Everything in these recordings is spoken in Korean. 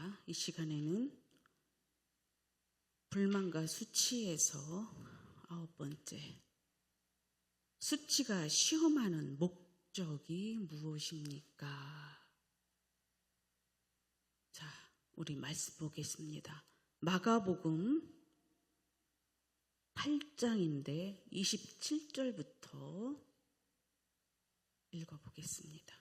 자, 이 시간에는 불만과 수치에서 9번째, 수치가 시험하는 목적이 무엇입니까? 자, 우리 말씀 보겠습니다. 마가복음 8장인데 27절부터 읽어보겠습니다.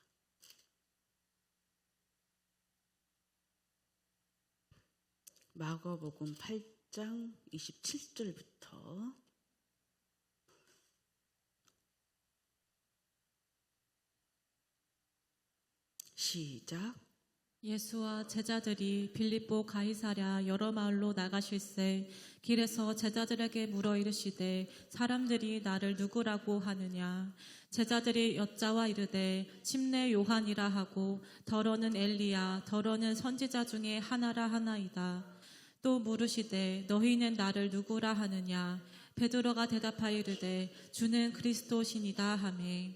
마가복음 8장 27절부터 시작. 예수와 제자들이 빌립보 가이사랴 여러 마을로 나가실새 길에서 제자들에게 물어 이르시되 사람들이 나를 누구라고 하느냐. 제자들이 여짜와 이르되 침례 요한이라 하고 더러는 엘리야 더러는 선지자 중에 하나라 하나이다. 또 물으시되 너희는 나를 누구라 하느냐. 베드로가 대답하여 이르되 주는 그리스도시니이다 하매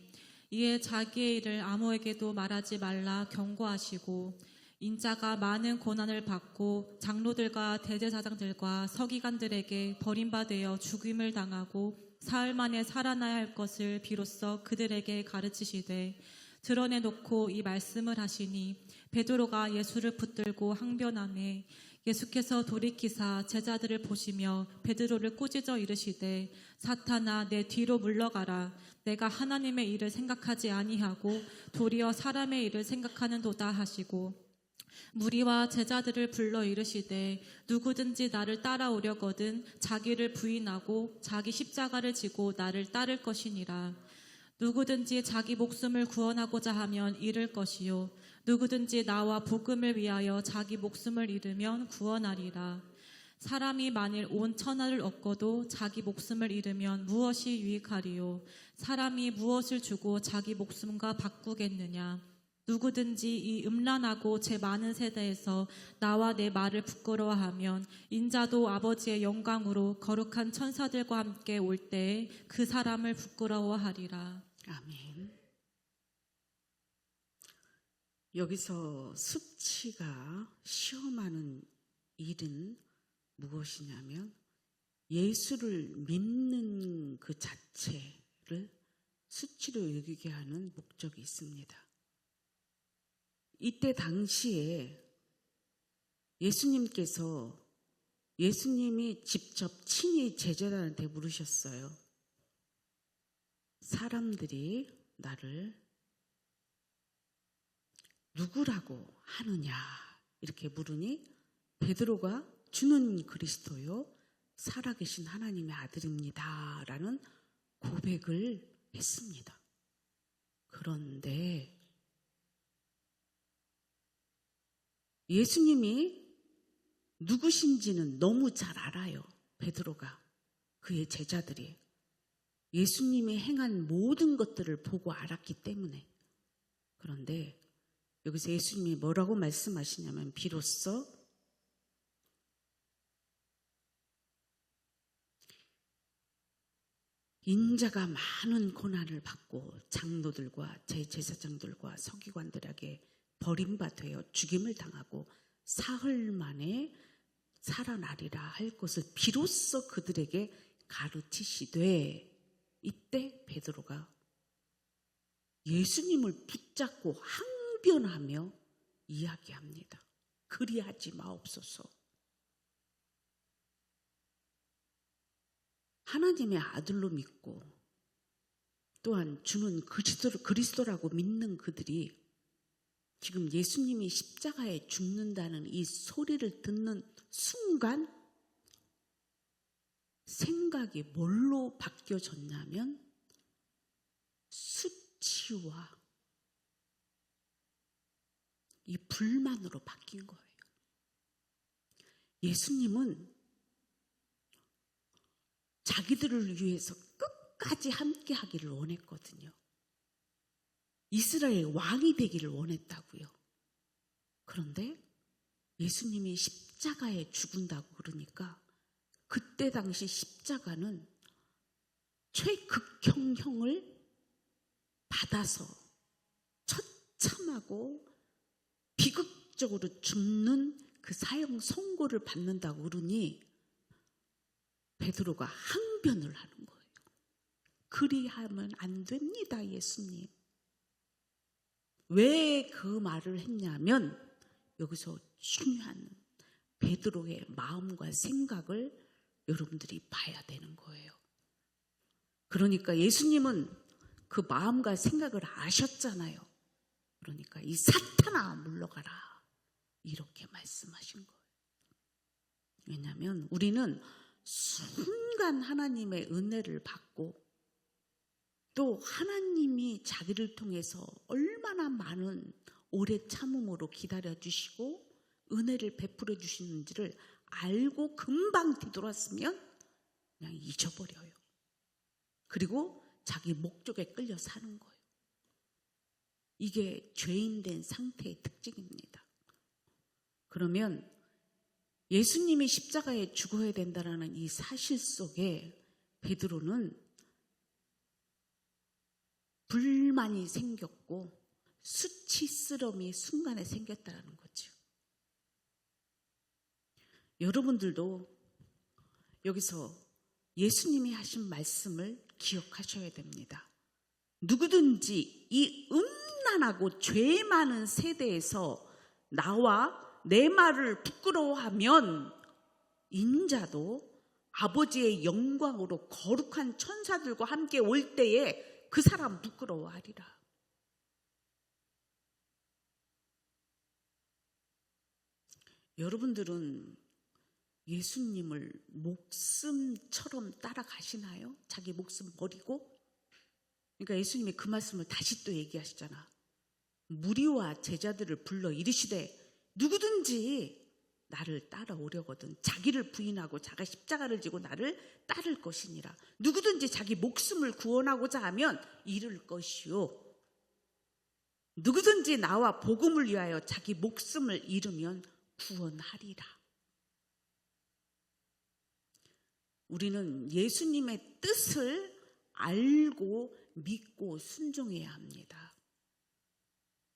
이에 자기의 일을 아무에게도 말하지 말라 경고하시고 인자가 많은 고난을 받고 장로들과 대제사장들과 서기관들에게 버림받아 죽임을 당하고 사흘 만에 살아나야 할 것을 비로소 그들에게 가르치시되 드러내놓고 이 말씀을 하시니 베드로가 예수를 붙들고 항변하매 예수께서 돌이키사 제자들을 보시며 베드로를 꾸짖어 이르시되 사탄아 내 뒤로 물러가라. 내가 하나님의 일을 생각하지 아니하고 도리어 사람의 일을 생각하는도다 하시고 무리와 제자들을 불러 이르시되 누구든지 나를 따라오려거든 자기를 부인하고 자기 십자가를 지고 나를 따를 것이니라. 누구든지 자기 목숨을 구원하고자 하면 잃을 것이요 누구든지 나와 복음을 위하여 자기 목숨을 잃으면 구원하리라. 사람이 만일 온 천하를 얻고도 자기 목숨을 잃으면 무엇이 유익하리요. 사람이 무엇을 주고 자기 목숨과 바꾸겠느냐. 누구든지 이 음란하고 제 많은 세대에서 나와 내 말을 부끄러워하면 인자도 아버지의 영광으로 거룩한 천사들과 함께 올 때에 그 사람을 부끄러워하리라. 아멘. 여기서 수치가 시험하는 일은 무엇이냐면 예수를 믿는 그 자체를 수치로 여기게 하는 목적이 있습니다. 이때 당시에 예수님이 직접 친히 제자들한테 물으셨어요. 사람들이 나를 누구라고 하느냐 이렇게 물으니 베드로가 주는 그리스도요 살아계신 하나님의 아들입니다 라는 고백을 했습니다. 그런데 예수님이 누구신지는 너무 잘 알아요. 베드로가, 그의 제자들이 예수님이 행한 모든 것들을 보고 알았기 때문에. 그런데 여기서 예수님이 뭐라고 말씀하시냐면 비로소 인자가 많은 고난을 받고 장로들과 제사장들과 서기관들에게 버림받아 죽임을 당하고 사흘 만에 살아나리라 할 것을 비로소 그들에게 가르치시되 이때 베드로가 예수님을 붙잡고 항변하며 이야기합니다. 그리하지 마옵소서. 하나님의 아들로 믿고 또한 주는 그리스도라고 믿는 그들이 지금 예수님이 십자가에 죽는다는 이 소리를 듣는 순간 생각이 뭘로 바뀌어졌냐면 수치와 이 불만으로 바뀐 거예요. 예수님은 자기들을 위해서 끝까지 함께 하기를 원했거든요. 이스라엘 왕이 되기를 원했다고요. 그런데 예수님이 십자가에 죽은다고 그러니까 그때 당시 십자가는 최극형형을 받아서 처참하고 비극적으로 죽는 그 사형 선고를 받는다고 그러니 베드로가 항변을 하는 거예요. 그리하면 안 됩니다, 예수님. 왜 그 말을 했냐면 여기서 중요한 베드로의 마음과 생각을 여러분들이 봐야 되는 거예요. 그러니까 예수님은 그 마음과 생각을 아셨잖아요. 그러니까 이 사탄아 물러가라 이렇게 말씀하신 거예요. 왜냐하면 우리는 순간 하나님의 은혜를 받고 또 하나님이 자기를 통해서 얼마나 많은 오래 참음으로 기다려주시고 은혜를 베풀어 주시는지를 알고 금방 뒤돌았으면 그냥 잊어버려요. 그리고 자기 목적에 끌려 사는 거예요. 이게 죄인된 상태의 특징입니다. 그러면 예수님이 십자가에 죽어야 된다는 이 사실 속에 베드로는 불만이 생겼고 수치스러움이 순간에 생겼다는 거죠. 여러분들도 여기서 예수님이 하신 말씀을 기억하셔야 됩니다. 누구든지 이 음란하고 죄 많은 세대에서 나와 내 말을 부끄러워하면 인자도 아버지의 영광으로 거룩한 천사들과 함께 올 때에 그 사람 부끄러워하리라. 여러분들은 예수님을 목숨처럼 따라가시나요? 자기 목숨 버리고? 그러니까 예수님이 그 말씀을 다시 또 얘기하시잖아. 무리와 제자들을 불러 이르시되 누구든지 나를 따라오려거든 자기를 부인하고 자가 십자가를 지고 나를 따를 것이니라. 누구든지 자기 목숨을 구원하고자 하면 잃을 것이요 누구든지 나와 복음을 위하여 자기 목숨을 잃으면 구원하리라. 우리는 예수님의 뜻을 알고 믿고 순종해야 합니다.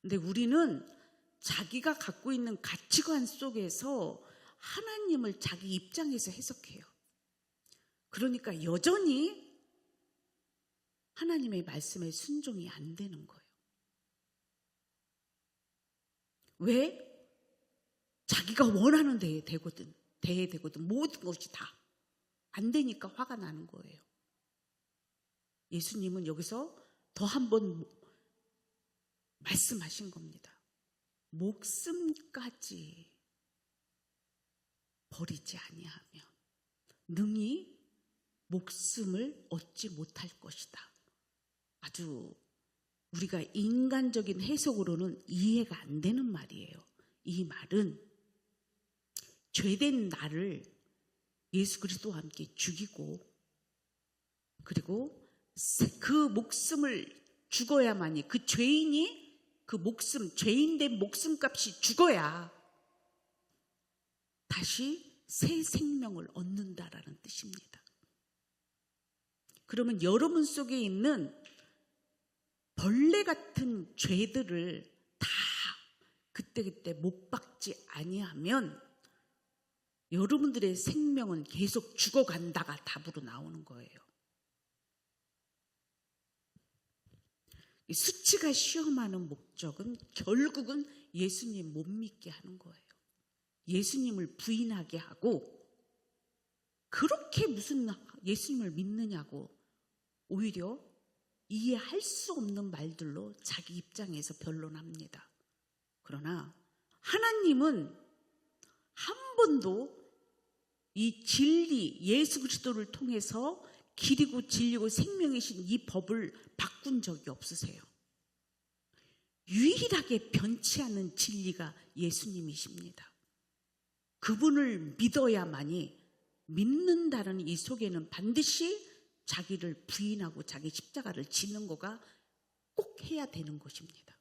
근데 우리는 자기가 갖고 있는 가치관 속에서 하나님을 자기 입장에서 해석해요. 그러니까 여전히 하나님의 말씀에 순종이 안 되는 거예요. 왜? 자기가 원하는 데에 되거든. 모든 것이 다. 안 되니까 화가 나는 거예요. 예수님은 여기서 더 한 번 말씀하신 겁니다. 목숨까지 버리지 아니하면 능히 목숨을 얻지 못할 것이다. 아주 우리가 인간적인 해석으로는 이해가 안 되는 말이에요. 이 말은 죄된 나를 예수 그리스도와 함께 죽이고 그리고 그 목숨을 죽어야만이 그 죄인이 그 목숨, 죄인된 목숨값이 죽어야 다시 새 생명을 얻는다라는 뜻입니다. 그러면 여러분 속에 있는 벌레 같은 죄들을 다 그때그때 못 박지 아니하면 여러분들의 생명은 계속 죽어간다가 답으로 나오는 거예요. 이 수치가 시험하는 목적은 결국은 예수님 못 믿게 하는 거예요. 예수님을 부인하게 하고 그렇게 무슨 예수님을 믿느냐고 오히려 이해할 수 없는 말들로 자기 입장에서 변론합니다. 그러나 하나님은 한 번도 이 진리 예수 그리스도를 통해서 길이고 진리고 생명이신 이 법을 바꾼 적이 없으세요. 유일하게 변치 않는 진리가 예수님이십니다. 그분을 믿어야만이 믿는다는 이 속에는 반드시 자기를 부인하고 자기 십자가를 지는 거가 꼭 해야 되는 것입니다.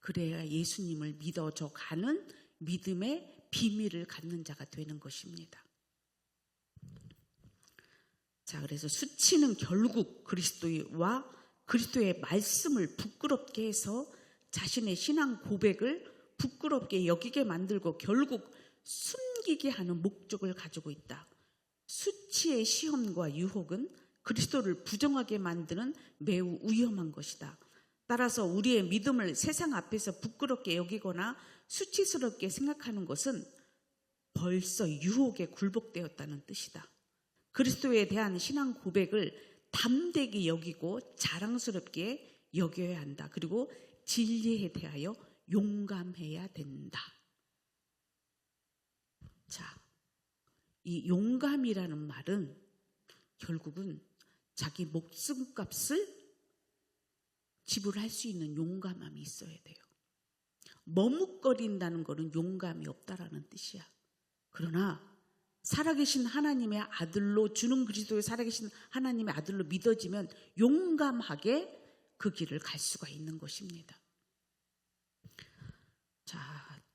그래야 예수님을 믿어져 가는 믿음의 비밀을 갖는 자가 되는 것입니다. 자, 그래서 수치는 결국 그리스도의 말씀을 부끄럽게 해서 자신의 신앙 고백을 부끄럽게 여기게 만들고 결국 숨기게 하는 목적을 가지고 있다. 수치의 시험과 유혹은 그리스도를 부정하게 만드는 매우 위험한 것이다. 따라서 우리의 믿음을 세상 앞에서 부끄럽게 여기거나 수치스럽게 생각하는 것은 벌써 유혹에 굴복되었다는 뜻이다. 그리스도에 대한 신앙 고백을 담대히 여기고 자랑스럽게 여겨야 한다. 그리고 진리에 대하여 용감해야 된다. 자, 이 용감이라는 말은 결국은 자기 목숨값을 지불할 수 있는 용감함이 있어야 돼요. 머뭇거린다는 것은 용감이 없다라는 뜻이야. 그러나 살아계신 하나님의 아들로 주는 그리스도의 살아계신 하나님의 아들로 믿어지면 용감하게 그 길을 갈 수가 있는 것입니다. 자,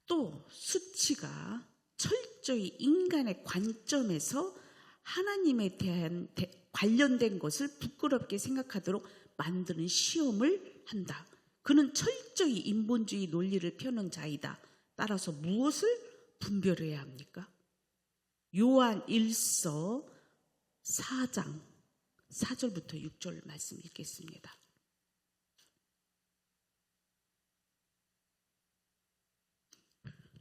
또 수치가 철저히 인간의 관점에서 하나님에 대한 관련된 것을 부끄럽게 생각하도록 만드는 시험을 한다. 그는 철저히 인본주의 논리를 펴는 자이다. 따라서 무엇을 분별해야 합니까? 요한 1서 4장 4절부터 6절 말씀 읽겠습니다.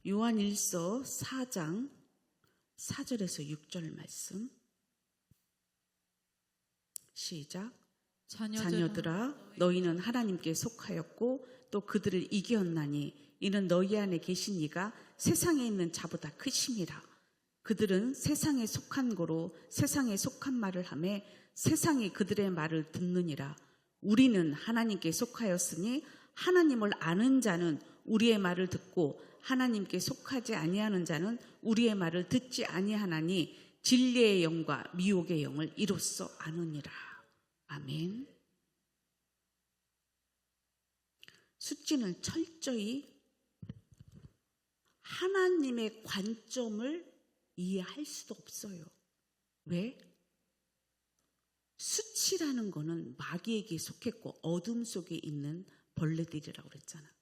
요한 1서 4장 4절에서 6절 말씀 시작. 자녀들아 너희는 하나님께 속하였고 또 그들을 이겼나니 이는 너희 안에 계신 이가 세상에 있는 자보다 크심이라. 그들은 세상에 속한 거로 세상에 속한 말을 하며 세상이 그들의 말을 듣느니라. 우리는 하나님께 속하였으니 하나님을 아는 자는 우리의 말을 듣고 하나님께 속하지 아니하는 자는 우리의 말을 듣지 아니하나니 진리의 영과 미혹의 영을 이로써 아느니라. 아멘. 수치는 철저히 하나님의 관점을 이해할 수도 없어요. 왜? 수치라는 거는 마귀에게 속했고 어둠 속에 있는 벌레들이라고 그랬잖아.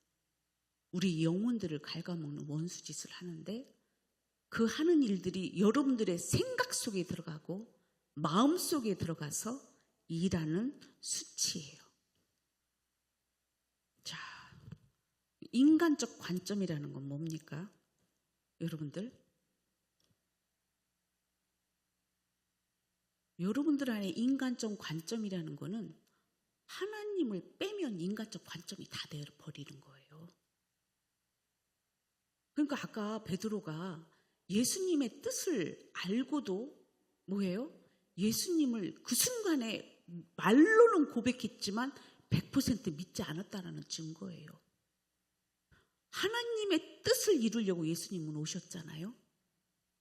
우리 영혼들을 갉아먹는 원수짓을 하는데 그 하는 일들이 여러분들의 생각 속에 들어가고 마음 속에 들어가서 일하는 수치예요. 자, 인간적 관점이라는 건 뭡니까? 여러분들 안에 인간적 관점이라는 거는 하나님을 빼면 인간적 관점이 다 되어버리는 거예요. 그러니까 아까 베드로가 예수님의 뜻을 알고도 뭐예요? 예수님을 그 순간에 말로는 고백했지만 100% 믿지 않았다는 증거예요. 하나님의 뜻을 이루려고 예수님은 오셨잖아요.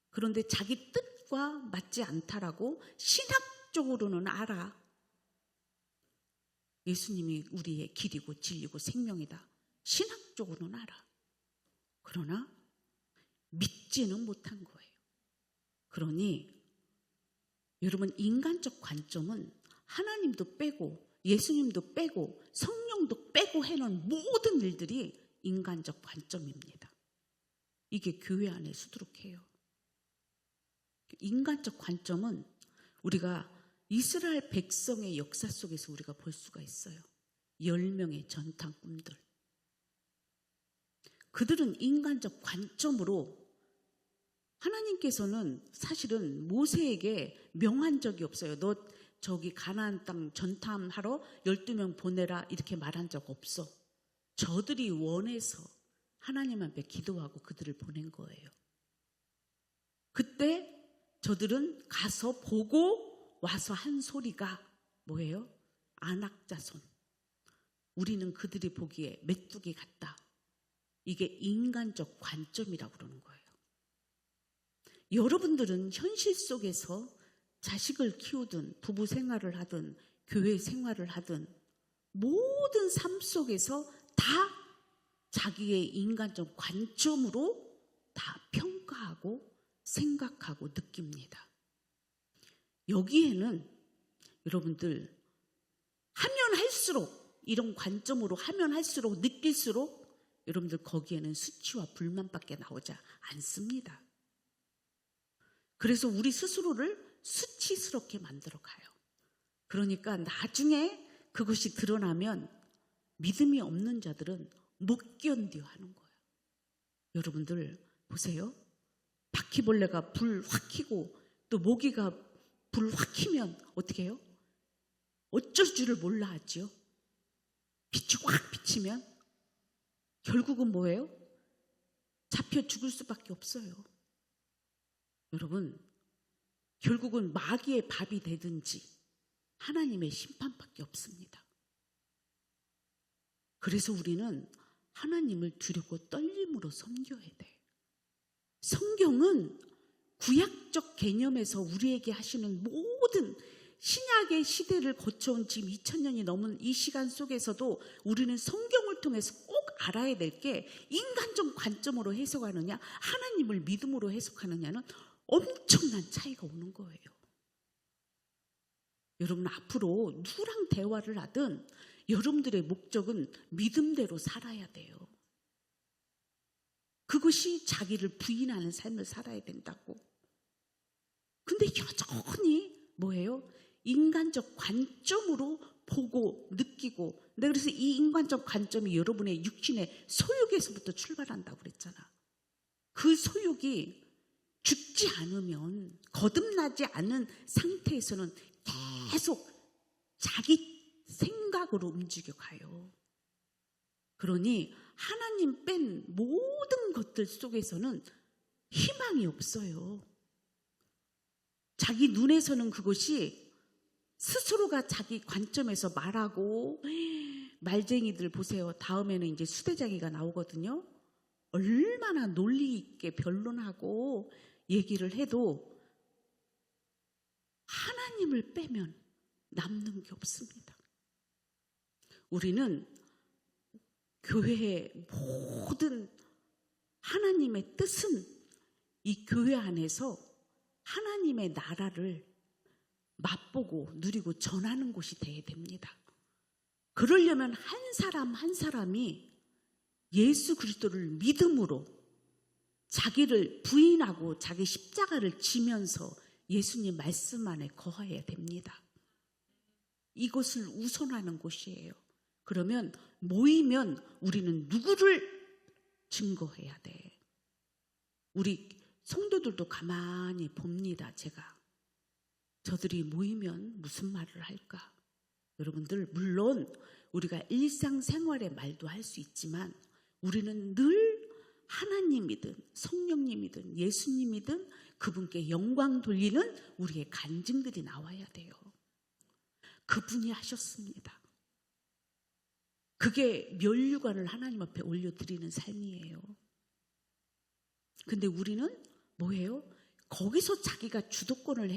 그런데 자기 뜻과 맞지 않다라고 신학적으로는 알아. 예수님이 우리의 길이고 진리고 생명이다. 신학적으로는 알아. 그러나 믿지는 못한 거예요. 그러니 여러분 인간적 관점은 하나님도 빼고 예수님도 빼고 성령도 빼고 해놓은 모든 일들이 인간적 관점입니다. 이게 교회 안에 수두룩해요. 인간적 관점은 우리가 이스라엘 백성의 역사 속에서 우리가 볼 수가 있어요. 10명의 전탕 꿈들. 그들은 인간적 관점으로 하나님께서는 사실은 모세에게 명한 적이 없어요. 너 저기 가나안 땅 전탐하러 12명 보내라 이렇게 말한 적 없어. 저들이 원해서 하나님 앞에 기도하고 그들을 보낸 거예요. 그때 저들은 가서 보고 와서 한 소리가 뭐예요? 안악자손. 우리는 그들이 보기에 메뚜기 같다. 이게 인간적 관점이라고 그러는 거예요. 여러분들은 현실 속에서 자식을 키우든 부부 생활을 하든 교회 생활을 하든 모든 삶 속에서 다 자기의 인간적 관점으로 다 평가하고 생각하고 느낍니다. 여기에는 여러분들 하면 할수록 이런 관점으로 하면 할수록 느낄수록 여러분들 거기에는 수치와 불만밖에 나오지 않습니다. 그래서 우리 스스로를 수치스럽게 만들어 가요. 그러니까 나중에 그것이 드러나면 믿음이 없는 자들은 못 견뎌 하는 거예요. 여러분들 보세요. 바퀴벌레가 불 확 켜고 또 모기가 불 확 켜면 어떻게 해요? 어쩔 줄을 몰라 하지요. 빛이 확 비치면 결국은 뭐예요? 잡혀 죽을 수밖에 없어요. 여러분, 결국은 마귀의 밥이 되든지 하나님의 심판밖에 없습니다. 그래서 우리는 하나님을 두렵고 떨림으로 섬겨야 돼. 성경은 구약적 개념에서 우리에게 하시는 모든 신약의 시대를 거쳐온 지금 2000년이 넘은 이 시간 속에서도 우리는 성경을 통해서 꼭 알아야 될 게 인간적 관점으로 해석하느냐 하나님을 믿음으로 해석하느냐는 엄청난 차이가 오는 거예요. 여러분 앞으로 누구랑 대화를 하든 여러분들의 목적은 믿음대로 살아야 돼요. 그것이 자기를 부인하는 삶을 살아야 된다고. 근데 여전히 뭐예요? 인간적 관점으로 보고 느끼고, 내가 그래서 이 인간적 관점이 여러분의 육신의 소욕에서부터 출발한다고 그랬잖아. 그 소욕이 죽지 않으면, 거듭나지 않은 상태에서는 계속 자기 생각으로 움직여 가요. 그러니 하나님 뺀 모든 것들 속에서는 희망이 없어요. 자기 눈에서는 그것이 스스로가 자기 관점에서 말하고, 말쟁이들 보세요. 다음에는 이제 수대자기가 나오거든요. 얼마나 논리 있게 변론하고 얘기를 해도 하나님을 빼면 남는 게 없습니다. 우리는 교회의 모든 하나님의 뜻은 이 교회 안에서 하나님의 나라를 맛보고 누리고 전하는 곳이 되어야 됩니다. 그러려면 한 사람 한 사람이 예수 그리스도를 믿음으로 자기를 부인하고 자기 십자가를 지면서 예수님 말씀 안에 거해야 됩니다. 이것을 우선하는 곳이에요. 그러면 모이면 우리는 누구를 증거해야 돼. 우리 성도들도 가만히 봅니다. 제가 저들이 모이면 무슨 말을 할까? 여러분들 물론 우리가 일상생활의 말도 할 수 있지만 우리는 늘 하나님이든 성령님이든 예수님이든 그분께 영광 돌리는 우리의 간증들이 나와야 돼요. 그분이 하셨습니다. 그게 면류관을 하나님 앞에 올려드리는 삶이에요. 근데 우리는 뭐예요? 거기서 자기가 주도권을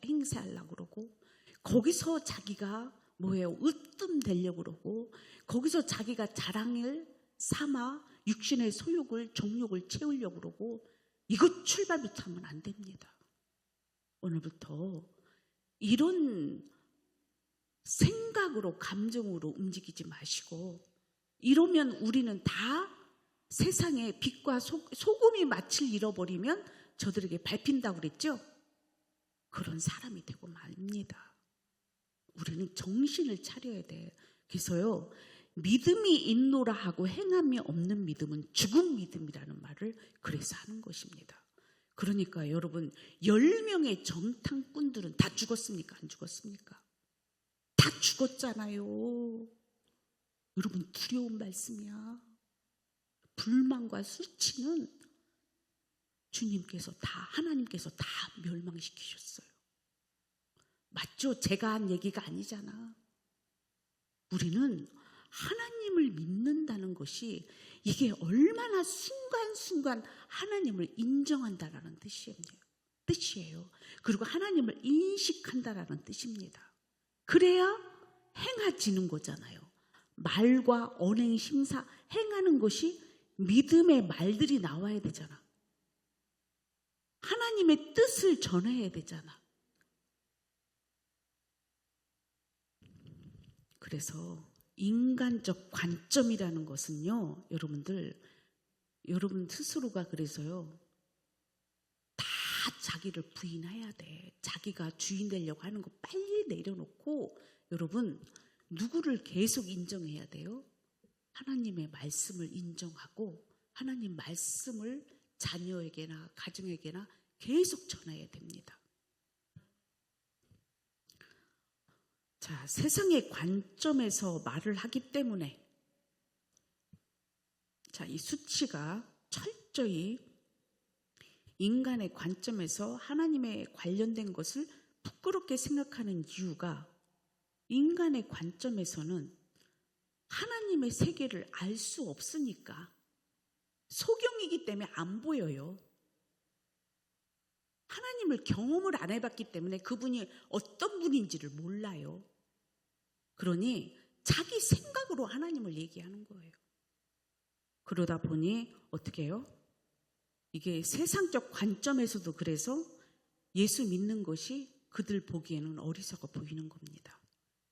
행사하려고 그러고, 거기서 자기가 뭐예요? 으뜸되려고 그러고, 거기서 자기가 자랑을 삼아 육신의 소욕을, 정욕을 채우려고 그러고, 이것 출발부터 하면 안 됩니다. 오늘부터 이런 생각으로, 감정으로 움직이지 마시고, 이러면 우리는 다 세상에 빛과 소금이 맛을 잃어버리면 저들에게 밟힌다고 그랬죠? 그런 사람이 되고 말입니다. 우리는 정신을 차려야 돼. 그래서요, 믿음이 있노라 하고 행함이 없는 믿음은 죽은 믿음이라는 말을 그래서 하는 것입니다. 그러니까 여러분, 10명의 정탐꾼들은 다 죽었습니까? 안 죽었습니까? 다 죽었잖아요. 여러분, 두려운 말씀이야. 불만과 수치는 주님께서 다, 하나님께서 다 멸망시키셨어요. 맞죠? 제가 한 얘기가 아니잖아. 우리는 하나님을 믿는다는 것이 이게 얼마나 순간순간 하나님을 인정한다라는 뜻이에요. 그리고 하나님을 인식한다라는 뜻입니다. 그래야 행해지는 거잖아요. 말과 언행, 심사, 행하는 것이 믿음의 말들이 나와야 되잖아. 하나님의 뜻을 전해야 되잖아. 그래서 인간적 관점이라는 것은요, 여러분 스스로가 그래서요, 다 자기를 부인해야 돼. 자기가 주인 되려고 하는 거 빨리 내려놓고, 여러분 누구를 계속 인정해야 돼요? 하나님의 말씀을 인정하고 하나님 말씀을 자녀에게나 가정에게나 계속 전해야 됩니다. 자, 세상의 관점에서 말을 하기 때문에, 자, 이 수치가 철저히 인간의 관점에서 하나님에 관련된 것을 부끄럽게 생각하는 이유가, 인간의 관점에서는 하나님의 세계를 알 수 없으니까, 소경이기 때문에 안 보여요. 하나님을 경험을 안 해봤기 때문에 그분이 어떤 분인지를 몰라요. 그러니 자기 생각으로 하나님을 얘기하는 거예요. 그러다 보니 어떻게 해요? 이게 세상적 관점에서도 그래서 예수 믿는 것이 그들 보기에는 어리석어 보이는 겁니다.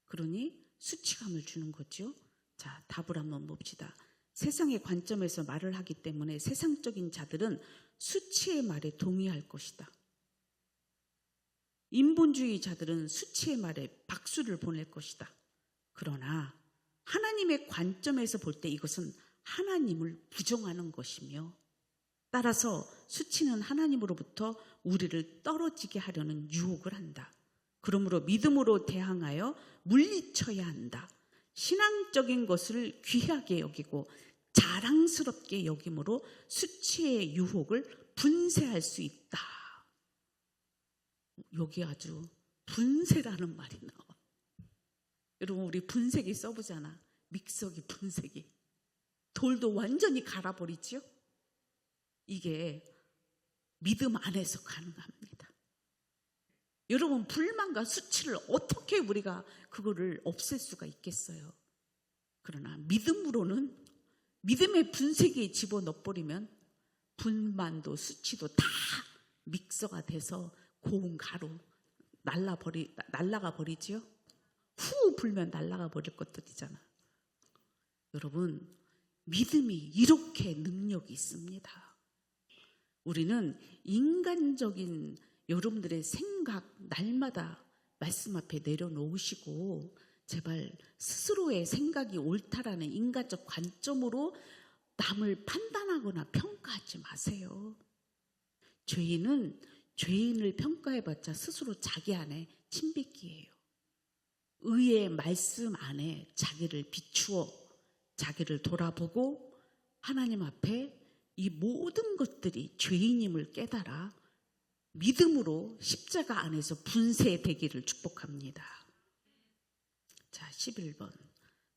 그러니 수치감을 주는 거죠. 자, 답을 한번 봅시다. 세상의 관점에서 말을 하기 때문에 세상적인 자들은 수치의 말에 동의할 것이다. 인본주의자들은 수치의 말에 박수를 보낼 것이다. 그러나 하나님의 관점에서 볼 때 이것은 하나님을 부정하는 것이며, 따라서 수치는 하나님으로부터 우리를 떨어지게 하려는 유혹을 한다. 그러므로 믿음으로 대항하여 물리쳐야 한다. 신앙적인 것을 귀하게 여기고 자랑스럽게 여김으로 수치의 유혹을 분쇄할 수 있다. 여기 아주 분쇄라는 말이 나와. 여러분, 우리 분쇄기 써보잖아. 믹서기 분쇄기. 돌도 완전히 갈아버리죠. 이게 믿음 안에서 가능합니다. 여러분, 불만과 수치를 어떻게 우리가 그거를 없앨 수가 있겠어요? 그러나 믿음으로는, 믿음의 분쇄기에 집어넣어버리면 불만도 수치도 다 믹서가 돼서 고운 가루 날라가 버리지요. 후 불면 날라가 버릴 것들이잖아. 여러분, 믿음이 이렇게 능력이 있습니다. 우리는 인간적인 여러분들의 생각 날마다 말씀 앞에 내려놓으시고, 제발 스스로의 생각이 옳다라는 인간적 관점으로 남을 판단하거나 평가하지 마세요. 죄인을 평가해봤자 스스로 자기 안에 침뱉기예요. 의의 말씀 안에 자기를 비추어 자기를 돌아보고 하나님 앞에 이 모든 것들이 죄인임을 깨달아 믿음으로 십자가 안에서 분쇄되기를 축복합니다. 자, 11번.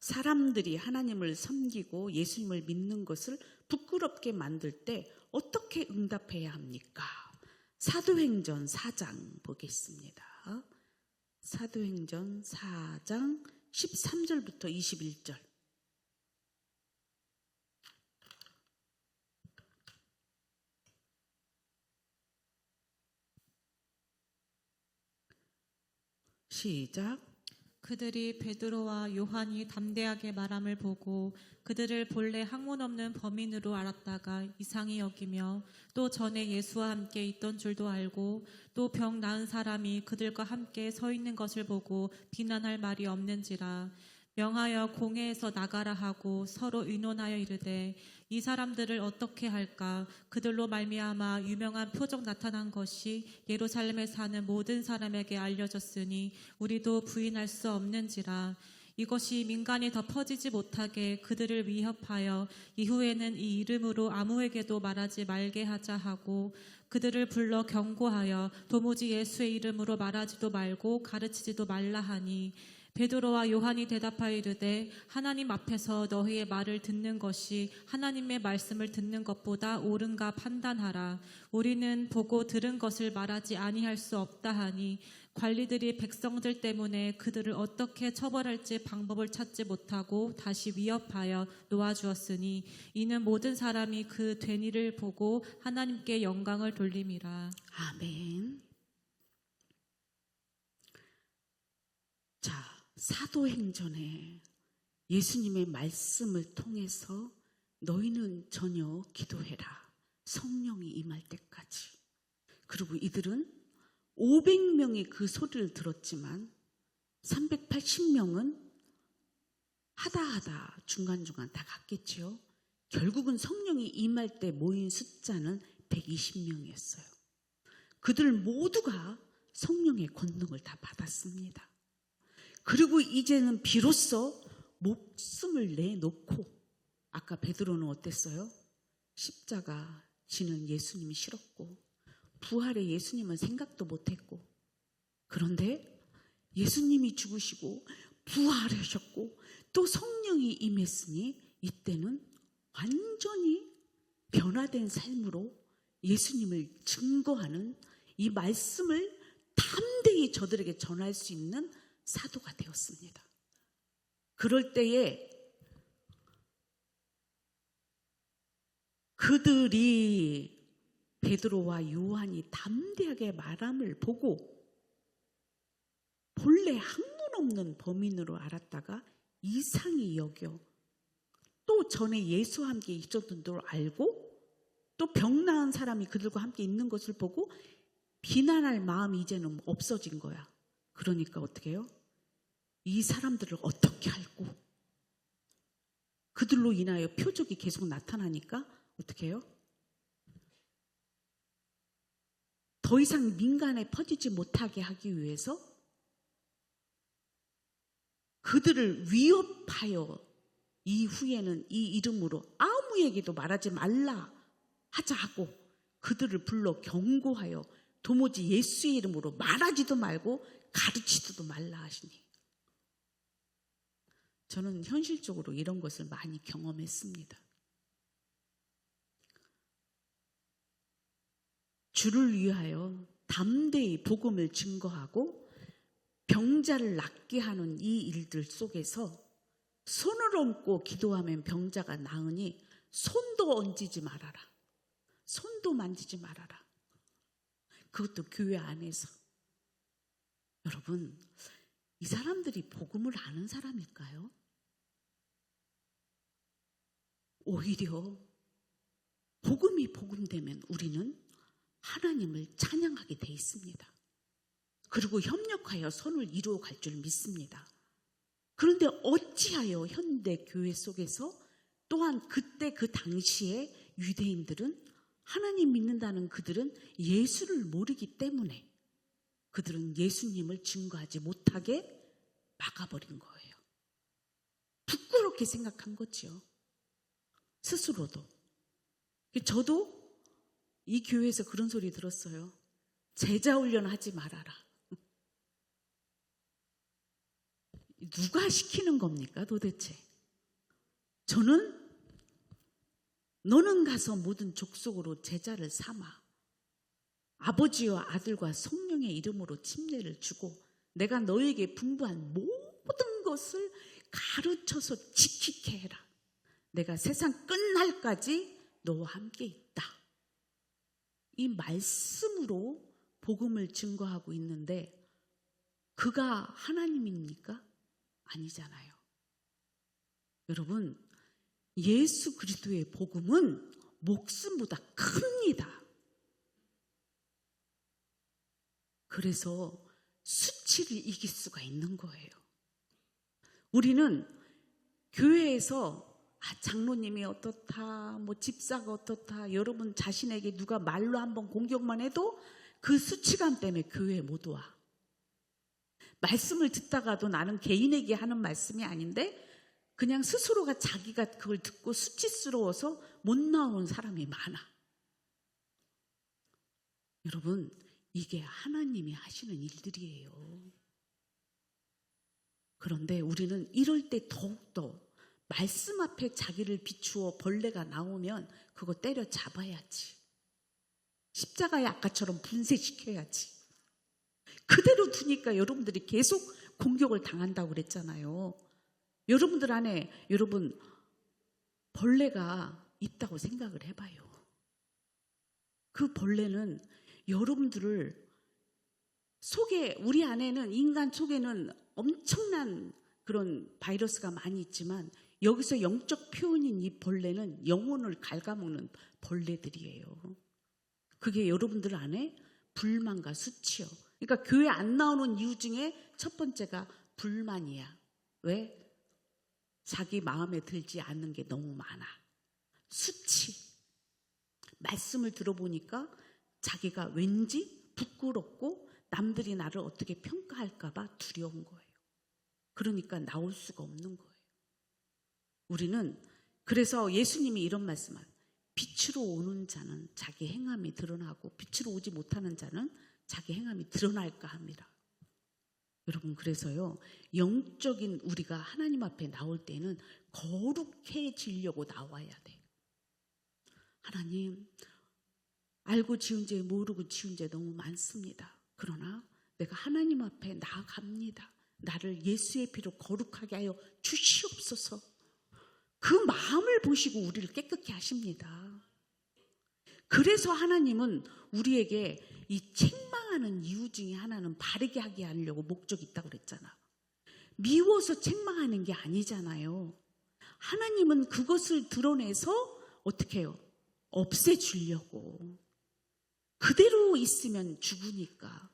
사람들이 하나님을 섬기고 예수님을 믿는 것을 부끄럽게 만들 때 어떻게 응답해야 합니까? 사도행전 4장 보겠습니다. 사도행전 4장 13절부터 21절. 시작. 그들이 베드로와 요한이 담대하게 말함을 보고 그들을 본래 학문 없는 범인으로 알았다가 이상히 여기며, 또 전에 예수와 함께 있던 줄도 알고, 또 병 나은 사람이 그들과 함께 서 있는 것을 보고 비난할 말이 없는지라 명하여 공회에서 나가라 하고 서로 의논하여 이르되, 이 사람들을 어떻게 할까? 그들로 말미암아 유명한 표적 나타난 것이 예루살렘에 사는 모든 사람에게 알려졌으니 우리도 부인할 수 없는지라. 이것이 민간이 더 퍼지지 못하게 그들을 위협하여 이후에는 이 이름으로 아무에게도 말하지 말게 하자 하고, 그들을 불러 경고하여 도무지 예수의 이름으로 말하지도 말고 가르치지도 말라 하니, 베드로와 요한이 대답하여 이르되, 하나님 앞에서 너희의 말을 듣는 것이 하나님의 말씀을 듣는 것보다 옳은가 판단하라. 우리는 보고 들은 것을 말하지 아니할 수 없다 하니, 관리들이 백성들 때문에 그들을 어떻게 처벌할지 방법을 찾지 못하고 다시 위협하여 놓아주었으니, 이는 모든 사람이 그 된 일을 보고 하나님께 영광을 돌림이라. 아멘. 자, 사도행전에 예수님의 말씀을 통해서 너희는 전혀 기도해라. 성령이 임할 때까지. 그리고 이들은 500명이 그 소리를 들었지만 380명은 하다 중간중간 다 갔겠지요. 결국은 성령이 임할 때 모인 숫자는 120명이었어요. 그들 모두가 성령의 권능을 다 받았습니다. 그리고 이제는 비로소 목숨을 내놓고, 아까 베드로는 어땠어요? 십자가 지는 예수님이 싫었고 부활의 예수님은 생각도 못했고, 그런데 예수님이 죽으시고 부활하셨고 또 성령이 임했으니 이때는 완전히 변화된 삶으로 예수님을 증거하는, 이 말씀을 담대히 저들에게 전할 수 있는 사도가 되었습니다. 그럴 때에 그들이 베드로와 요한이 담대하게 말함을 보고 본래 학문 없는 범인으로 알았다가 이상히 여겨, 또 전에 예수와 함께 있었던 줄 알고, 또 병 나은 사람이 그들과 함께 있는 것을 보고 비난할 마음이 이제는 없어진 거야. 그러니까 어떻게 해요? 이 사람들을 어떻게 할고, 그들로 인하여 표적이 계속 나타나니까 어떻게 해요? 더 이상 민간에 퍼지지 못하게 하기 위해서 그들을 위협하여 이후에는 이 이름으로 아무에게도 말하지 말라 하자 하고 그들을 불러 경고하여 도무지 예수의 이름으로 말하지도 말고 가르치지도 말라 하시니, 저는 현실적으로 이런 것을 많이 경험했습니다. 주를 위하여 담대히 복음을 증거하고 병자를 낫게 하는 이 일들 속에서 손을 얹고 기도하면 병자가 나으니 손도 얹지 말아라. 손도 만지지 말아라. 그것도 교회 안에서. 여러분, 이 사람들이 복음을 아는 사람일까요? 오히려 복음이 복음되면 우리는 하나님을 찬양하게 돼 있습니다. 그리고 협력하여 선을 이루어 갈 줄 믿습니다. 그런데 어찌하여 현대 교회 속에서 또한 그때 그 당시에 유대인들은, 하나님 믿는다는 그들은 예수를 모르기 때문에 그들은 예수님을 증거하지 못하게 막아버린 거예요. 부끄럽게 생각한 거죠. 스스로도. 저도 이 교회에서 그런 소리 들었어요. 제자 훈련 하지 말아라. 누가 시키는 겁니까 도대체? 저는 너는 가서 모든 족속으로 제자를 삼아 아버지와 아들과 성령의 이름으로 침례를 주고 내가 너에게 분부한 모든 것을 가르쳐서 지키게 해라. 내가 세상 끝날까지 너와 함께 있다. 이 말씀으로 복음을 증거하고 있는데 그가 하나님입니까? 아니잖아요. 여러분, 예수 그리스도의 복음은 목숨보다 큽니다. 그래서 수치를 이길 수가 있는 거예요. 우리는 교회에서 장로님이 어떻다, 뭐 집사가 어떻다, 여러분 자신에게 누가 말로 한번 공격만 해도 그 수치감 때문에 교회에 못 와. 말씀을 듣다가도 나는 개인에게 하는 말씀이 아닌데 그냥 스스로가 자기가 그걸 듣고 수치스러워서 못 나오는 사람이 많아. 여러분, 이게 하나님이 하시는 일들이에요. 그런데 우리는 이럴 때 더욱더 말씀 앞에 자기를 비추어 벌레가 나오면 그거 때려 잡아야지. 십자가의 아까처럼 분쇄시켜야지. 그대로 두니까 여러분들이 계속 공격을 당한다고 그랬잖아요. 여러분들 안에 여러분 벌레가 있다고 생각을 해봐요. 그 벌레는 여러분들을 속에, 우리 안에는, 인간 속에는 엄청난 그런 바이러스가 많이 있지만 여기서 영적 표현인 이 벌레는 영혼을 갉아먹는 벌레들이에요. 그게 여러분들 안에 불만과 수치요. 그러니까 교회 안 나오는 이유 중에 첫 번째가 불만이야. 왜? 자기 마음에 들지 않는 게 너무 많아. 수치. 말씀을 들어보니까 자기가 왠지 부끄럽고 남들이 나를 어떻게 평가할까 봐 두려운 거예요. 그러니까 나올 수가 없는 거예요. 우리는 그래서 예수님이 이런 말씀을 빛으로 오는 자는 자기 행함이 드러나고 빛으로 오지 못하는 자는 자기 행함이 드러날까 합니다. 여러분 그래서요 영적인 우리가 하나님 앞에 나올 때는 거룩해지려고 나와야 돼. 하나님 알고 지은 죄 모르고 지은 죄 너무 많습니다. 그러나 내가 하나님 앞에 나아갑니다. 나를 예수의 피로 거룩하게 하여 주시옵소서. 그 마음을 보시고 우리를 깨끗게 하십니다. 그래서 하나님은 우리에게 이 책망하는 이유 중에 하나는 바르게 하게 하려고 목적이 있다고 그랬잖아. 미워서 책망하는 게 아니잖아요. 하나님은 그것을 드러내서 어떻게 해요? 없애주려고. 그대로 있으면 죽으니까.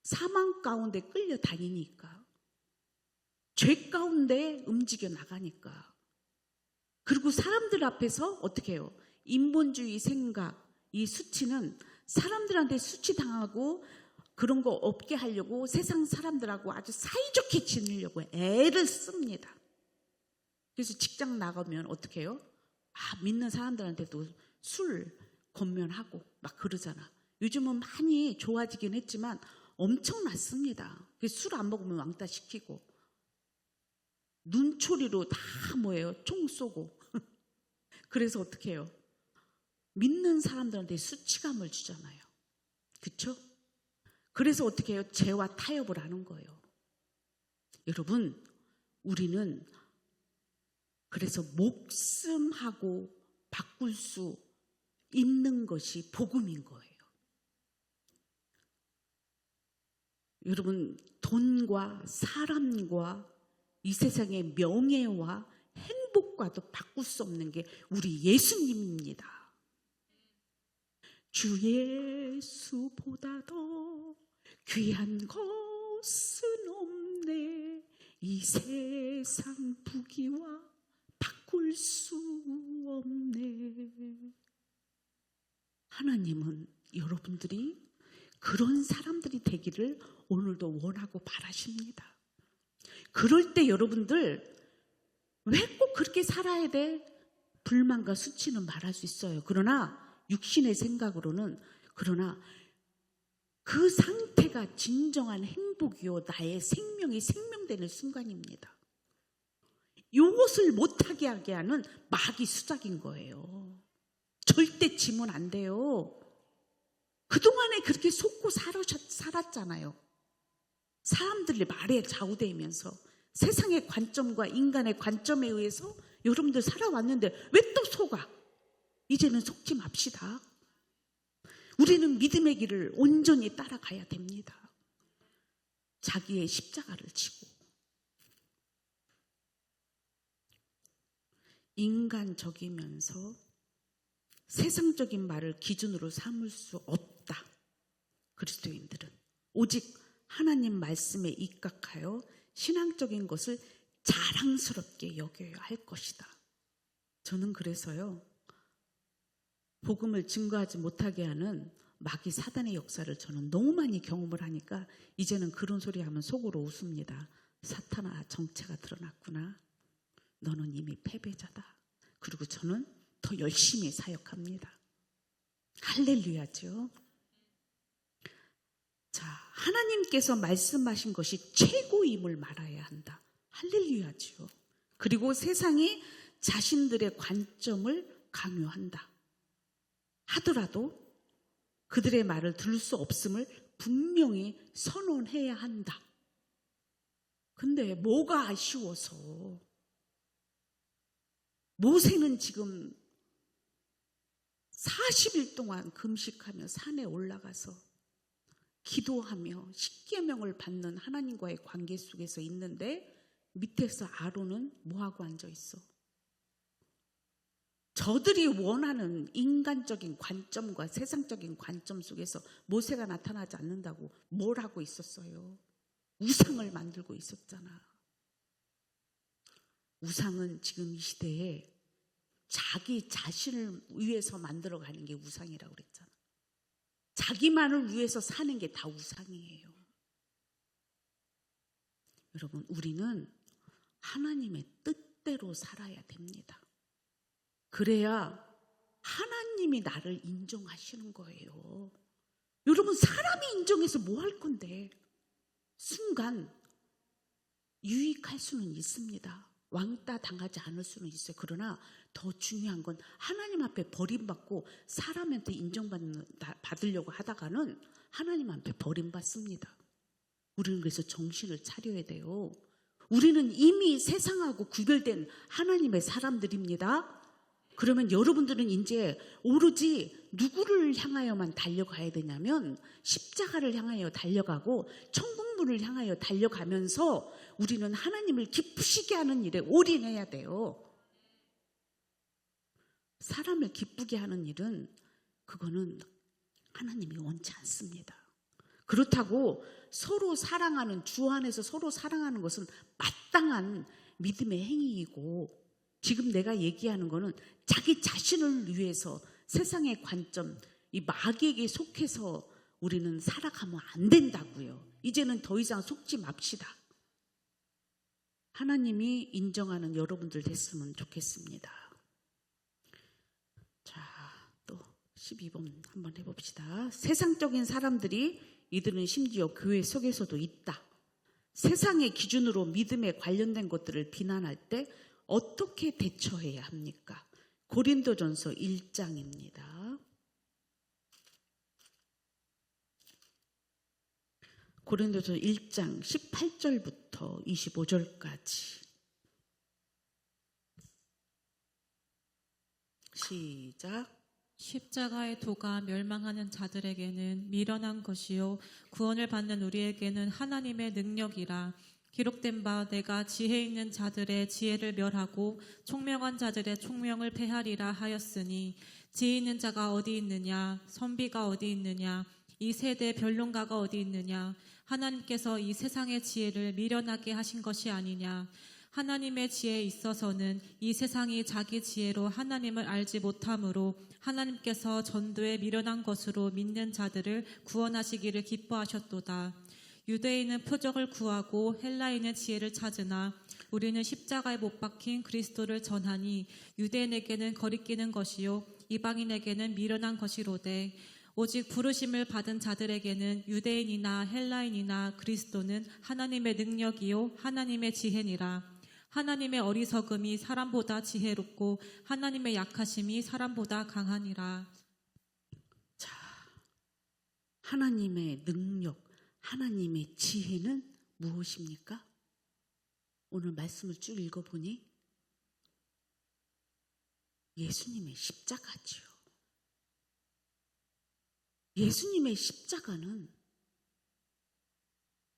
사망 가운데 끌려다니니까. 죄 가운데 움직여 나가니까. 그리고 사람들 앞에서 어떻게 해요? 인본주의 생각, 이 수치는 사람들한테 수치당하고 그런 거 없게 하려고 세상 사람들하고 아주 사이좋게 지내려고 애를 씁니다. 그래서 직장 나가면 어떻게 해요? 믿는 사람들한테도 술 권면하고 막 그러잖아. 요즘은 많이 좋아지긴 했지만 엄청났습니다. 술 안 먹으면 왕따 시키고 눈초리로 다 뭐예요? 총 쏘고 그래서 어떻게 해요? 믿는 사람들한테 수치감을 주잖아요. 그렇죠? 그래서 어떻게 해요? 죄와 타협을 하는 거예요. 여러분 우리는 그래서 목숨하고 바꿀 수 있는 것이 복음인 거예요. 여러분 돈과 사람과 이 세상의 명예와 행복과도 바꿀 수 없는 게 우리 예수님입니다. 주 예수보다 더 귀한 것은 없네. 이 세상 부귀와 바꿀 수 없네. 하나님은 여러분들이 그런 사람들이 되기를 오늘도 원하고 바라십니다. 그럴 때 여러분들 왜 꼭 그렇게 살아야 돼? 불만과 수치는 말할 수 있어요. 그러나 육신의 생각으로는 그러나 그 상태가 진정한 행복이요 나의 생명이 생명되는 순간입니다. 이것을 못하게 하게 하는 마귀 수작인 거예요. 절대 지면 안 돼요. 그동안에 그렇게 속고 살았잖아요. 사람들의 말에 좌우되면서 세상의 관점과 인간의 관점에 의해서 여러분들 살아왔는데 왜 또 속아? 이제는 속지 맙시다. 우리는 믿음의 길을 온전히 따라가야 됩니다. 자기의 십자가를 지고 인간적이면서 세상적인 말을 기준으로 삼을 수 없다. 그리스도인들은 오직 하나님 말씀에 입각하여 신앙적인 것을 자랑스럽게 여겨야 할 것이다. 저는 그래서요 복음을 증거하지 못하게 하는 마귀 사단의 역사를 저는 너무 많이 경험을 하니까 이제는 그런 소리 하면 속으로 웃습니다. 사탄아 정체가 드러났구나. 너는 이미 패배자다. 그리고 저는 더 열심히 사역합니다. 할렐루야죠. 자, 하나님께서 말씀하신 것이 최고임을 말해야 한다. 할렐루야죠. 그리고 세상이 자신들의 관점을 강요한다. 하더라도 그들의 말을 들을 수 없음을 분명히 선언해야 한다. 근데 뭐가 아쉬워서 모세는 지금 40일 동안 금식하며 산에 올라가서 기도하며 십계명을 받는 하나님과의 관계 속에서 있는데 밑에서 아론은 뭐하고 앉아 있어? 저들이 원하는 인간적인 관점과 세상적인 관점 속에서 모세가 나타나지 않는다고 뭘 하고 있었어요? 우상을 만들고 있었잖아. 우상은 지금 이 시대에 자기 자신을 위해서 만들어가는 게 우상이라고 그랬잖아. 자기만을 위해서 사는 게 다 우상이에요. 여러분, 우리는 하나님의 뜻대로 살아야 됩니다. 그래야 하나님이 나를 인정하시는 거예요. 여러분, 사람이 인정해서 뭐 할 건데? 순간 유익할 수는 있습니다. 왕따 당하지 않을 수는 있어요. 그러나 더 중요한 건 하나님 앞에 버림받고 사람한테 인정받으려고 하다가는 하나님 앞에 버림받습니다. 우리는 그래서 정신을 차려야 돼요. 우리는 이미 세상하고 구별된 하나님의 사람들입니다. 그러면 여러분들은 이제 오로지 누구를 향하여만 달려가야 되냐면 십자가를 향하여 달려가고 천국문을 향하여 달려가면서 우리는 하나님을 기쁘시게 하는 일에 올인해야 돼요. 사람을 기쁘게 하는 일은 그거는 하나님이 원치 않습니다. 그렇다고 서로 사랑하는, 주 안에서 서로 사랑하는 것은 마땅한 믿음의 행위이고, 지금 내가 얘기하는 거는 자기 자신을 위해서 세상의 관점, 이 마귀에게 속해서 우리는 살아가면 안 된다고요. 이제는 더 이상 속지 맙시다. 하나님이 인정하는 여러분들 됐으면 좋겠습니다. 자, 또 12번 한번 해봅시다. 세상적인 사람들이, 이들은 심지어 교회 속에서도 있다. 세상의 기준으로 믿음에 관련된 것들을 비난할 때 어떻게 대처해야 합니까? 고린도전서 1장입니다. 고린도전서 1장 18절부터 25절까지 시작. 십자가의 도가 멸망하는 자들에게는 미련한 것이요 구원을 받는 우리에게는 하나님의 능력이라. 기록된 바 내가 지혜 있는 자들의 지혜를 멸하고 총명한 자들의 총명을 패하리라 하였으니, 지혜 있는 자가 어디 있느냐, 선비가 어디 있느냐, 이 세대 변론가가 어디 있느냐. 하나님께서 이 세상의 지혜를 미련하게 하신 것이 아니냐. 하나님의 지혜에 있어서는 이 세상이 자기 지혜로 하나님을 알지 못하므로 하나님께서 전도에 미련한 것으로 믿는 자들을 구원하시기를 기뻐하셨도다. 유대인은 표적을 구하고 헬라인은 지혜를 찾으나 우리는 십자가에 못 박힌 그리스도를 전하니 유대인에게는 거리끼는 것이요 이방인에게는 미련한 것이로되, 오직 부르심을 받은 자들에게는 유대인이나 헬라인이나 그리스도는 하나님의 능력이요 하나님의 지혜니라. 하나님의 어리석음이 사람보다 지혜롭고 하나님의 약하심이 사람보다 강하니라. 자, 하나님의 능력, 하나님의 지혜는 무엇입니까? 오늘 말씀을 쭉 읽어보니 예수님의 십자가지요. 예수님의 십자가는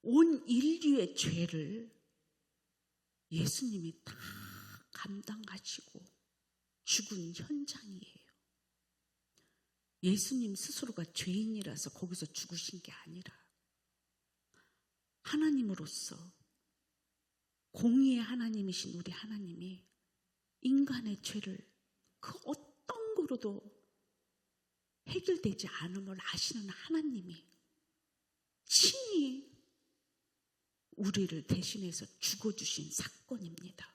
온 인류의 죄를 예수님이 다 감당하시고 죽은 현장이에요. 예수님 스스로가 죄인이라서 거기서 죽으신 게 아니라 하나님으로서 공의의 하나님이신 우리 하나님이 인간의 죄를 그 어떤 거로도 해결되지 않음을 아시는 하나님이 친히 우리를 대신해서 죽어주신 사건입니다.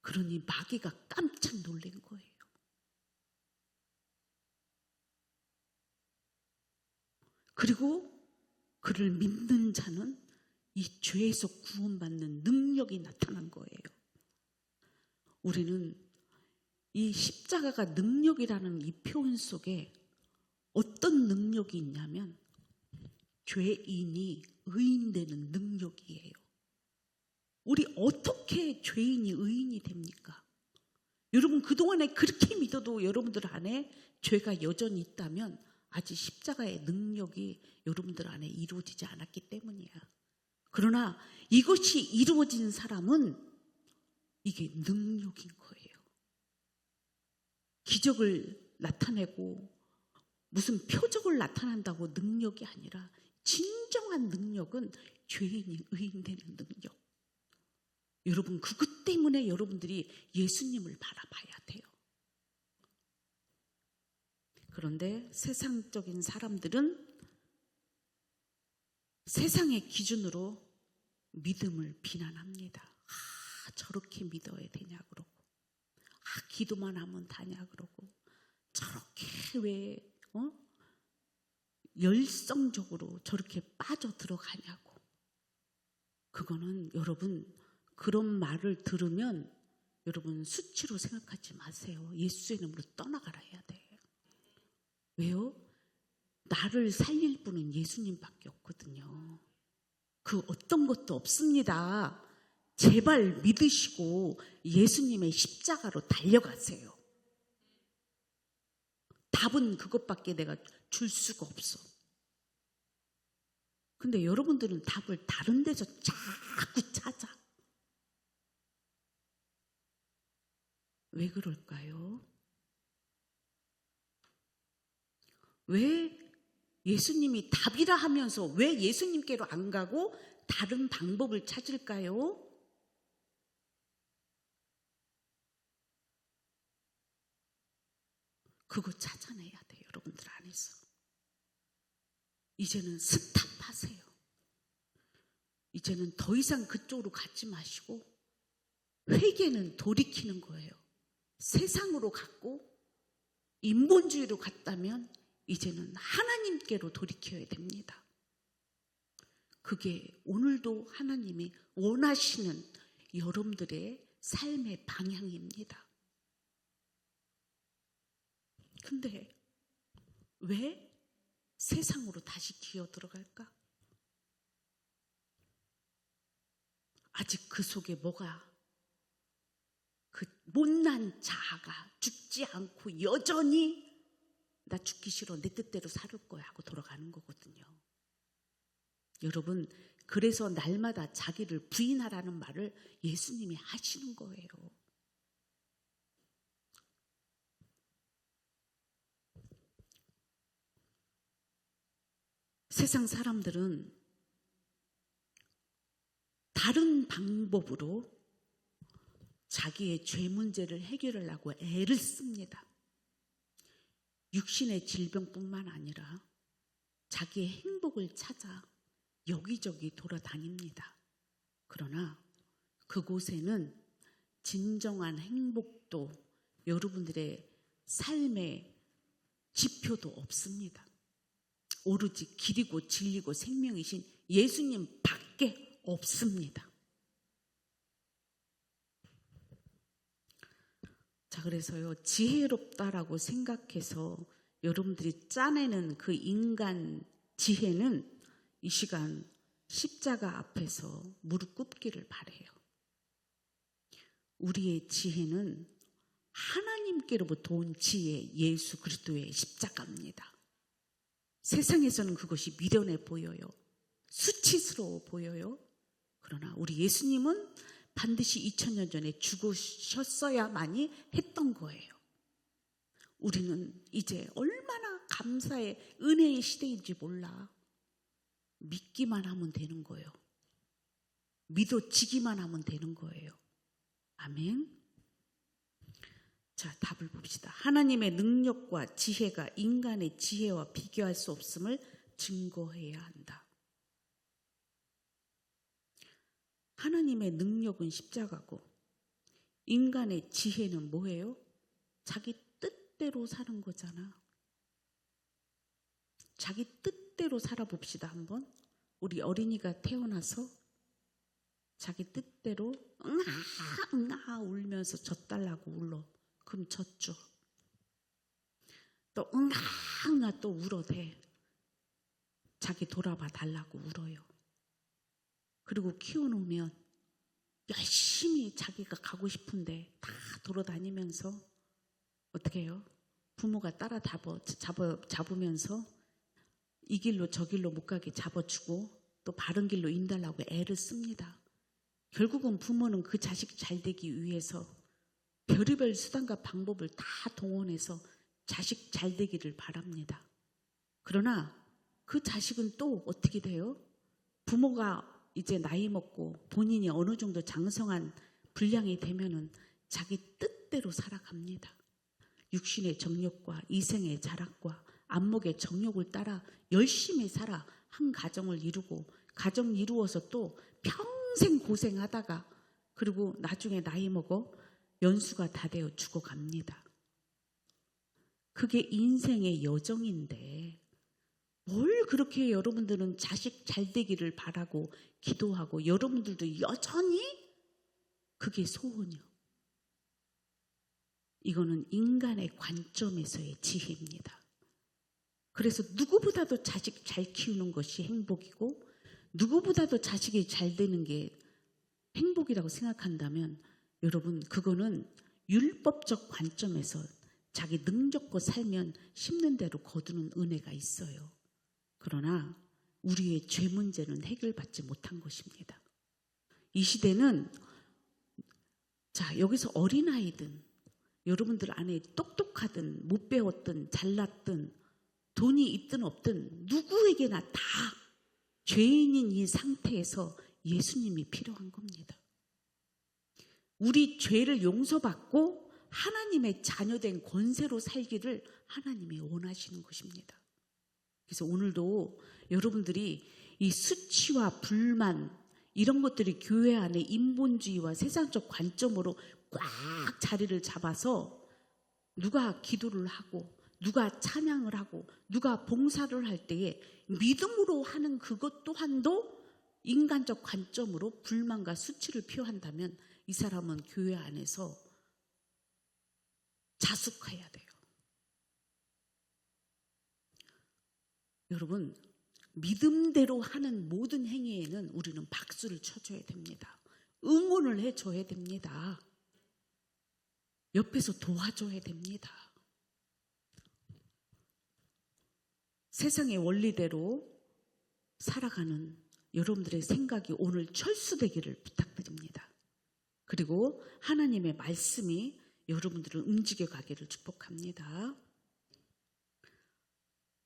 그러니 마귀가 깜짝 놀란 거예요. 그리고 그를 믿는 자는 이 죄에서 구원받는 능력이 나타난 거예요. 우리는 이 십자가가 능력이라는 이 표현 속에 어떤 능력이 있냐면 죄인이 의인되는 능력이에요. 우리 어떻게 죄인이 의인이 됩니까? 여러분, 그동안에 그렇게 믿어도 여러분들 안에 죄가 여전히 있다면 아직 십자가의 능력이 여러분들 안에 이루어지지 않았기 때문이야. 그러나 이것이 이루어진 사람은 이게 능력인 거예요. 기적을 나타내고 무슨 표적을 나타낸다고 능력이 아니라 진정한 능력은 죄인이 의인되는 능력. 여러분, 그것 때문에 여러분들이 예수님을 바라봐야 돼요. 그런데 세상적인 사람들은 세상의 기준으로 믿음을 비난합니다. 저렇게 믿어야 되냐 그러고, 기도만 하면 다냐 그러고, 저렇게 왜 열성적으로 저렇게 빠져 들어가냐고. 그거는 여러분, 그런 말을 들으면 여러분 수치로 생각하지 마세요. 예수의 이름으로 떠나가라 해야 돼. 왜요? 나를 살릴 분은 예수님밖에 없거든요. 그 어떤 것도 없습니다. 제발 믿으시고 예수님의 십자가로 달려가세요. 답은 그것밖에 내가 줄 수가 없어. 근데 여러분들은 답을 다른 데서 자꾸 찾아. 왜 그럴까요? 왜 예수님이 답이라 하면서 왜 예수님께로 안 가고 다른 방법을 찾을까요? 그거 찾아내야 돼요, 여러분들 안에서. 이제는 스탑하세요. 이제는 더 이상 그쪽으로 가지 마시고 회개는 돌이키는 거예요. 세상으로 갔고 인본주의로 갔다면 이제는 하나님께로 돌이켜야 됩니다. 그게 오늘도 하나님이 원하시는 여러분들의 삶의 방향입니다. 근데 왜 세상으로 다시 기어 들어갈까? 아직 그 속에 뭐가, 그 못난 자아가 죽지 않고 여전히 나 죽기 싫어, 내 뜻대로 살 거야 하고 돌아가는 거거든요. 여러분, 그래서 날마다 자기를 부인하라는 말을 예수님이 하시는 거예요. 세상 사람들은 다른 방법으로 자기의 죄 문제를 해결하려고 애를 씁니다. 육신의 질병뿐만 아니라 자기의 행복을 찾아 여기저기 돌아다닙니다. 그러나 그곳에는 진정한 행복도 여러분들의 삶의 지표도 없습니다. 오로지 길이고 진리고 생명이신 예수님 밖에 없습니다. 자, 그래서요, 지혜롭다라고 생각해서 여러분들이 짜내는 그 인간 지혜는 이 시간 십자가 앞에서 무릎 꿇기를 바라요. 우리의 지혜는 하나님께로부터 온 지혜, 예수 그리스도의 십자가입니다. 세상에서는 그것이 미련해 보여요. 수치스러워 보여요. 그러나 우리 예수님은 반드시 2000년 전에 죽으셨어야만이 했던 거예요. 우리는 이제 얼마나 감사의 은혜의 시대인지 몰라. 믿기만 하면 되는 거예요. 믿어지기만 하면 되는 거예요. 아멘. 자, 답을 봅시다. 하나님의 능력과 지혜가 인간의 지혜와 비교할 수 없음을 증거해야 한다. 하나님의 능력은 십자가고 인간의 지혜는 뭐예요? 자기 뜻대로 사는 거잖아. 자기 뜻대로 살아봅시다. 한번. 우리 어린이가 태어나서 자기 뜻대로 응아 울면서 젖달라고 울어. 그럼 젖죠. 또 응아 또 울어대. 자기 돌아봐 달라고 울어요. 그리고 키워놓으면 열심히 자기가 가고 싶은데 다 돌아다니면서 어떻게 해요? 부모가 따라 잡으면서 이 길로 저 길로 못 가게 잡아주고 또 바른 길로 인달라고 애를 씁니다. 결국은 부모는 그 자식 잘 되기 위해서 별의별 수단과 방법을 다 동원해서 자식 잘 되기를 바랍니다. 그러나 그 자식은 또 어떻게 돼요? 부모가 이제 나이 먹고 본인이 어느 정도 장성한 분량이 되면은 자기 뜻대로 살아갑니다. 육신의 정욕과 이생의 자락과 안목의 정욕을 따라 열심히 살아 한 가정을 이루고 가정 이루어서 또 평생 고생하다가 그리고 나중에 나이 먹어 연수가 다 되어 죽어갑니다. 그게 인생의 여정인데 뭘 그렇게 여러분들은 자식 잘 되기를 바라고 기도하고 여러분들도 여전히 그게 소원이요. 이거는 인간의 관점에서의 지혜입니다. 그래서 누구보다도 자식 잘 키우는 것이 행복이고 누구보다도 자식이 잘 되는 게 행복이라고 생각한다면 여러분 그거는 율법적 관점에서 자기 능력껏 살면 심는 대로 거두는 은혜가 있어요. 그러나 우리의 죄 문제는 해결받지 못한 것입니다. 이 시대는 자 여기서 어린아이든 여러분들 안에 똑똑하든 못 배웠든 잘났든 돈이 있든 없든 누구에게나 다 죄인인 이 상태에서 예수님이 필요한 겁니다. 우리 죄를 용서받고 하나님의 자녀된 권세로 살기를 하나님이 원하시는 것입니다. 그래서 오늘도 여러분들이 이 수치와 불만 이런 것들이 교회 안에 인본주의와 세상적 관점으로 꽉 자리를 잡아서 누가 기도를 하고 누가 찬양을 하고 누가 봉사를 할 때에 믿음으로 하는 그것 또한도 인간적 관점으로 불만과 수치를 표한다면 이 사람은 교회 안에서 자숙해야 돼요. 여러분 믿음대로 하는 모든 행위에는 우리는 박수를 쳐줘야 됩니다. 응원을 해줘야 됩니다. 옆에서 도와줘야 됩니다. 세상의 원리대로 살아가는 여러분들의 생각이 오늘 철수되기를 부탁드립니다. 그리고 하나님의 말씀이 여러분들을 움직여 가기를 축복합니다.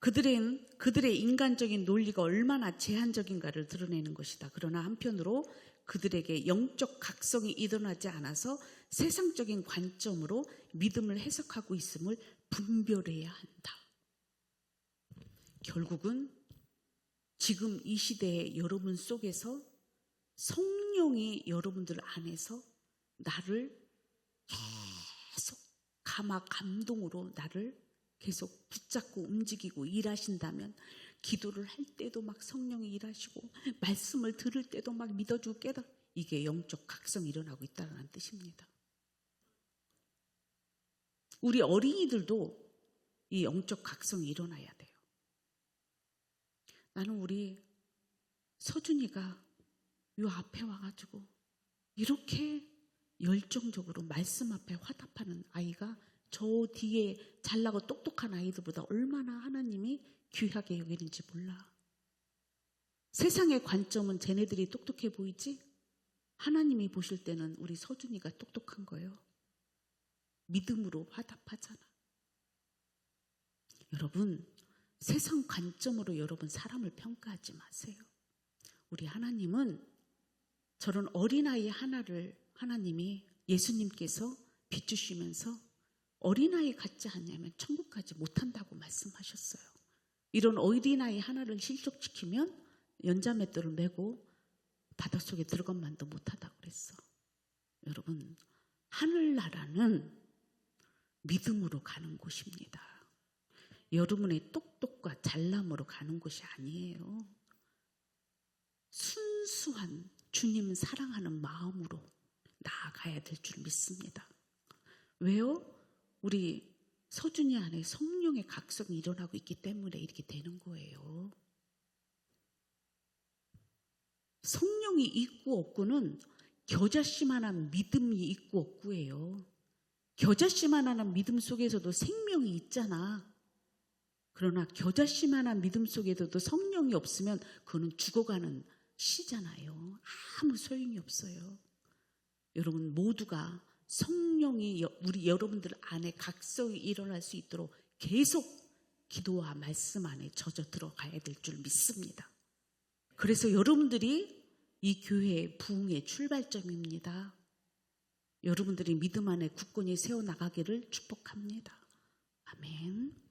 그들의 인간적인 논리가 얼마나 제한적인가를 드러내는 것이다. 그러나 한편으로 그들에게 영적 각성이 일어나지 않아서 세상적인 관점으로 믿음을 해석하고 있음을 분별해야 한다. 결국은 지금 이 시대의 여러분 속에서 성령이 여러분들 안에서 나를 계속 감동으로 나를 계속 붙잡고 움직이고 일하신다면 기도를 할 때도 막 성령이 일하시고 말씀을 들을 때도 막 믿어주고 깨닫고 이게 영적 각성이 일어나고 있다는 뜻입니다. 우리 어린이들도 이 영적 각성이 일어나야 돼요. 나는 우리 서준이가 요 앞에 와가지고 이렇게 열정적으로 말씀 앞에 화답하는 아이가 저 뒤에 잘나고 똑똑한 아이들보다 얼마나 하나님이 귀하게 여기는지 몰라. 세상의 관점은 쟤네들이 똑똑해 보이지? 하나님이 보실 때는 우리 서준이가 똑똑한 거예요. 믿음으로 화답하잖아. 여러분 세상 관점으로 여러분 사람을 평가하지 마세요. 우리 하나님은 저런 어린아이 하나를 하나님이 예수님께서 비추시면서 어린아이 같지 않냐면 천국 가지 못한다고 말씀하셨어요. 이런 어린아이 하나를 실족시키면 연자맷돌을 메고 바닷속에 들어간만도 못하다고 그랬어. 여러분 하늘나라는 믿음으로 가는 곳입니다. 여러분의 똑똑과 잘남으로 가는 곳이 아니에요. 순수한 주님 사랑하는 마음으로 나아가야 될 줄 믿습니다. 왜요? 우리 서준이 안에 성령의 각성이 일어나고 있기 때문에 이렇게 되는 거예요. 성령이 있고 없고는 겨자씨만한 믿음이 있고 없고예요. 겨자씨만한 믿음 속에서도 생명이 있잖아. 그러나 겨자씨만한 믿음 속에도 성령이 없으면 그거는 죽어가는 씨잖아요. 아무 소용이 없어요. 여러분 모두가 성령이 우리 여러분들 안에 각성이 일어날 수 있도록 계속 기도와 말씀 안에 젖어 들어가야 될 줄 믿습니다. 그래서 여러분들이 이 교회의 부흥의 출발점입니다. 여러분들이 믿음 안에 굳건히 세워나가기를 축복합니다. 아멘.